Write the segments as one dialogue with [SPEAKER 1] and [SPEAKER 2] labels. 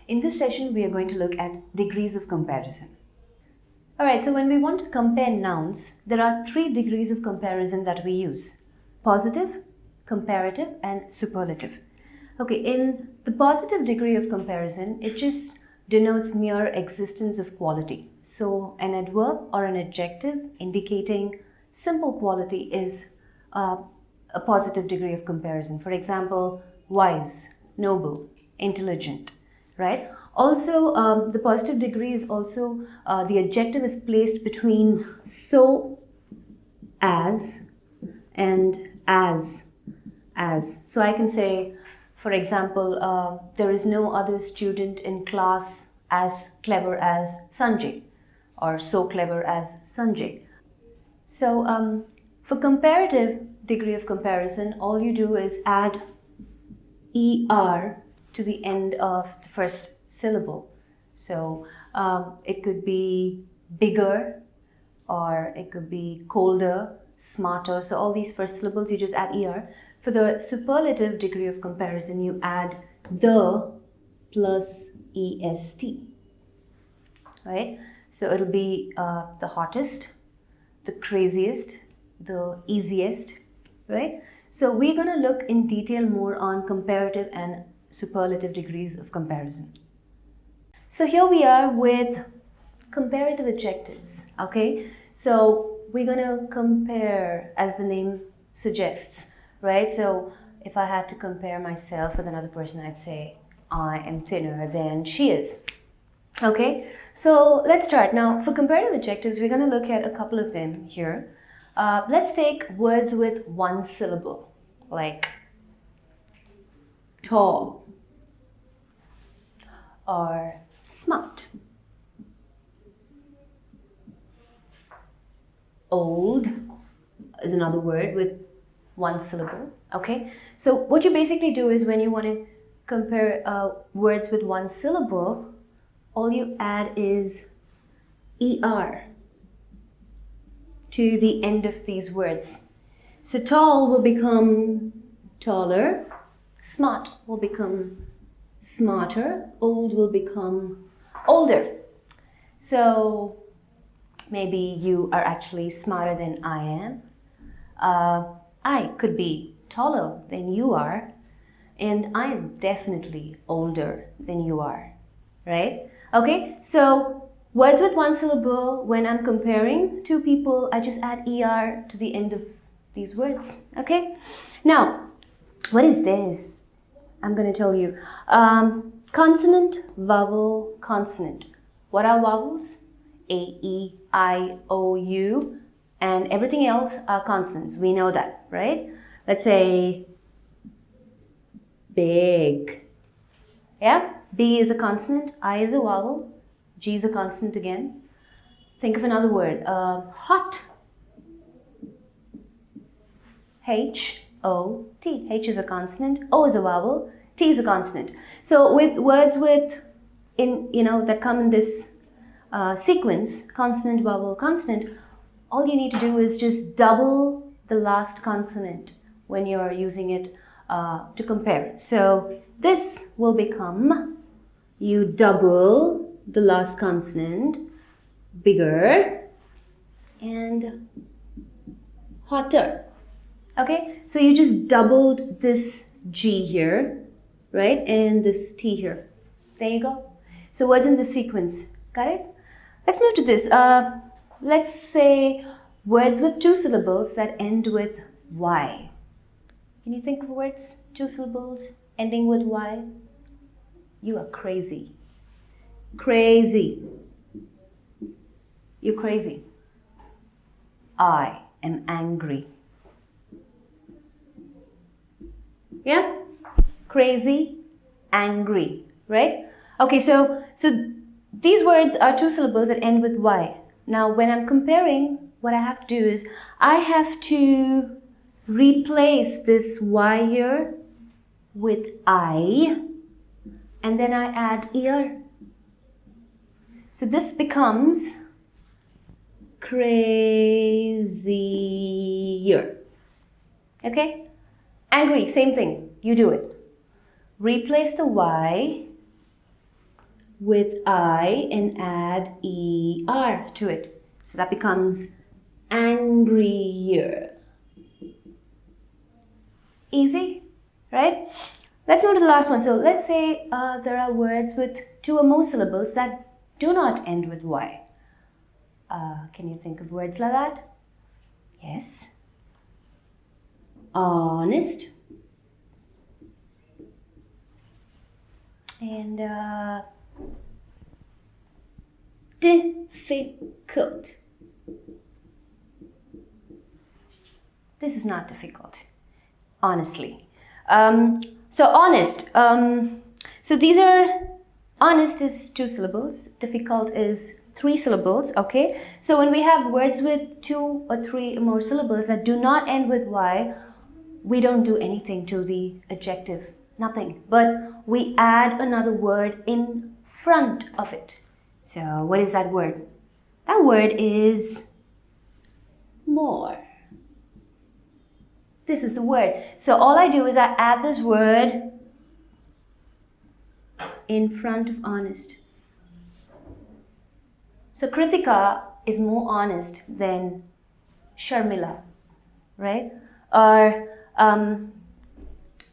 [SPEAKER 1] In this session, we are going to look at degrees of comparison. Alright, so when we want to compare nouns, there are 3 degrees of comparison that we use: positive, comparative, and superlative. Okay, in the positive degree of comparison, it just denotes mere existence of quality. So an adverb or an adjective indicating simple quality is a positive degree of comparison. For example, wise, noble, intelligent, right? Also, the positive degree is also the adjective is placed between so as and as. So I can say, for example, there is no other student in class as clever as Sanjay, or so clever as Sanjay. So for comparative degree of comparison, all you do is add ER to the end of the first syllable. So it could be bigger, or it could be colder, smarter. So all these first syllables, you just add ER. For the superlative degree of comparison, you add the plus EST, right? So it'll be the hottest, the craziest, the easiest, right? So we're going to look in detail more on comparative and superlative degrees of comparison. So here we are with comparative adjectives, okay? So we're going to compare, as the name suggests, right? So if I had to compare myself with another person, I'd say I am thinner than she is. Okay, so let's start. Now for comparative adjectives, we're going to look at a couple of them here. Let's take words with one syllable, like tall or smart, old is another word with one syllable. Okay, so what you basically do is when you want to compare words with one syllable, all you add is ER to the end of these words. So tall will become taller, smart will become smarter, old will become older. So maybe you are actually smarter than I am. I could be taller than you are, and I am definitely older than you are, right? Okay, so words with one syllable, when I'm comparing two people, I just add ER to the end of these words. Okay, now what is this? I'm going to tell you. Consonant, vowel, consonant. What are vowels? A, E, I, O, U, and everything else are consonants. We know that, right? Let's say big. Yeah? B is a consonant, I is a vowel, G is a consonant again. Think of another word. Hot. H, O, T. H is a consonant, O is a vowel, T is a consonant. So with words that come in this sequence, consonant, vowel, consonant, all you need to do is just double the last consonant when you're using it to compare. So this will become, you double the last consonant, bigger and hotter. Okay, so you just doubled this G here, right, and this T here. There you go. So words in the sequence, got it? Let's move to this. Let's say words with 2 syllables that end with Y. Can you think of words, 2 syllables, ending with Y? You are crazy. Crazy. You're crazy. I am angry. Yeah? Crazy, angry, right? Okay, so these words are 2 syllables that end with Y. Now when I'm comparing, what I have to do is I have to replace this Y here with I, and then I add ER. So this becomes crazier. Okay? Angry, same thing. You do it. Replace the Y with I and add ER to it. So that becomes angrier. Easy, right? Let's move to the last one. So let's say there are words with 2 or more syllables that do not end with Y. Can you think of words like that? Yes. Honest. And difficult. This is not difficult, honestly. So honest. So these are, honest is 2 syllables, difficult is 3 syllables, okay? So when we have words with 2 or 3 or more syllables that do not end with Y, we don't do anything to the adjective, nothing. But we add another word in front of it. So what is that word? That word is more. This is the word. So all I do is I add this word in front of honest. So Kritika is more honest than Sharmila, right? Or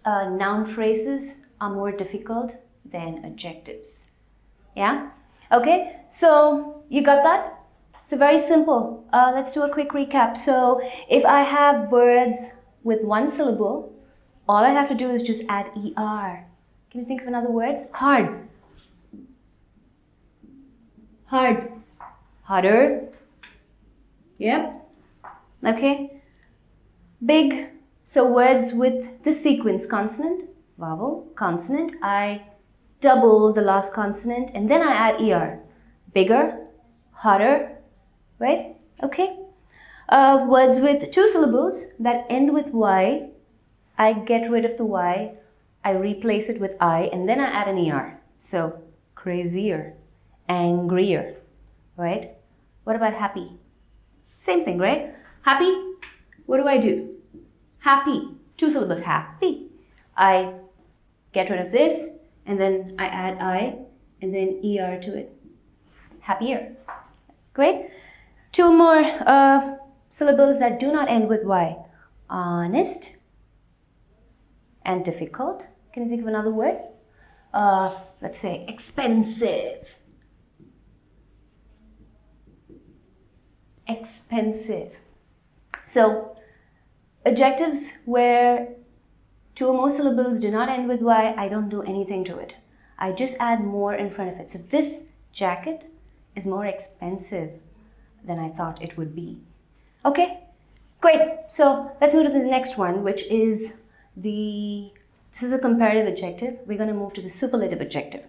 [SPEAKER 1] noun phrases are more difficult than adjectives. Yeah? Okay, so you got that? So very simple. Let's do a quick recap. So if I have words with 1 syllable, all I have to do is just add ER. Can you think of another word? Hard. Hard. Harder. Yep. Okay. Big. So words with the sequence consonant, vowel, consonant, I double the last consonant and then I add ER. Bigger, harder, right? Okay. Words with 2 syllables that end with Y, I get rid of the Y, I replace it with I, and then I add an ER. So, crazier, angrier, right? What about happy? Same thing, right? Happy, what do? Happy, 2 syllables, happy. I get rid of this, and then I add I, and then ER to it. Happier. Great. 2 more syllables that do not end with Y. Honest and difficult. Can you think of another word? Let's say expensive. Expensive. So, adjectives where 2 or more syllables do not end with Y, I don't do anything to it. I just add more in front of it. So this jacket is more expensive than I thought it would be. Okay, great. So let's move to the next one, which is this is a comparative adjective. We're going to move to the superlative adjective.